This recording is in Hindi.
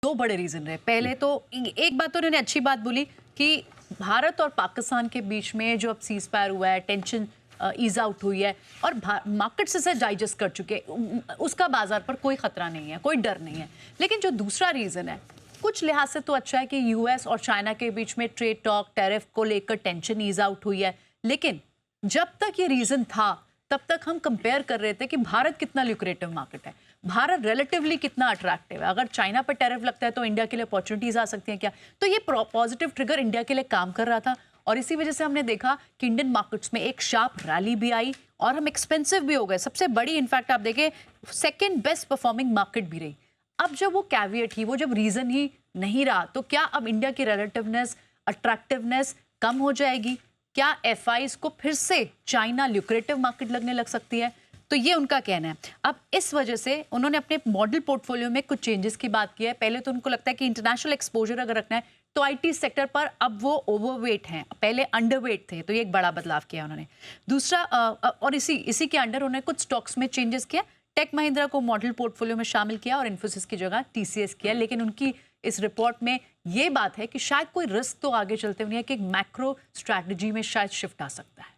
दो बड़े रीजन रहे। पहले तो एक बात तो उन्होंने अच्छी बात बोली कि भारत और पाकिस्तान के बीच में जो अब सीज फायर हुआ है, टेंशन ईज आउट हुई है और मार्केट्स इसे डाइजेस्ट कर चुके हैं, उसका बाजार पर कोई खतरा नहीं है, कोई डर नहीं है। लेकिन जो दूसरा रीजन है, कुछ लिहाज से तो अच्छा है कि यूएस और चाइना के बीच में ट्रेड टॉक, टैरिफ को लेकर टेंशन ईज आउट हुई है। लेकिन जब तक ये रीजन था तब तक हम कंपेयर कर रहे थे कि भारत कितना ल्यूक्रेटिव मार्केट है, भारत रिलेटिवली कितना अट्रैक्टिव है। अगर चाइना पर टैरिफ लगता है तो इंडिया के लिए अपॉर्चुनिटीज आ सकती हैं क्या? तो ये पॉजिटिव ट्रिगर इंडिया के लिए काम कर रहा था और इसी वजह से हमने देखा कि इंडियन मार्केट्स में एक शार्प रैली भी आई और हम एक्सपेंसिव भी हो गए। सबसे बड़ी इनफैक्ट आप देखें सेकेंड बेस्ट परफॉर्मिंग मार्केट भी रही। अब जब वो कैविएट ही, वो जब रीजन ही नहीं रहा, तो क्या अब इंडिया की रिलेटिवनेस, अट्रैक्टिवनेस कम हो जाएगी? क्या एफआईज को फिर से चाइना ल्यूक्रेटिव मार्केट लगने लग सकती है? तो ये उनका कहना है। अब इस वजह से उन्होंने अपने मॉडल पोर्टफोलियो में कुछ चेंजेस की बात की है। पहले तो उनको लगता है कि इंटरनेशनल एक्सपोजर अगर रखना है तो आईटी सेक्टर पर अब वो ओवरवेट हैं, पहले अंडरवेट थे, तो ये एक बड़ा बदलाव किया उन्होंने। दूसरा और इसी के अंडर उन्होंने कुछ स्टॉक्स में चेंजेस किया। टेक महिंद्रा को मॉडल पोर्टफोलियो में शामिल किया और इन्फोसिस की जगह टीसीएस किया। लेकिन उनकी इस रिपोर्ट में ये बात है कि शायद कोई रिस्क तो आगे चलते हुए नहीं है कि एक मैक्रो स्ट्रैटेजी में शायद शिफ्ट आ सकता है।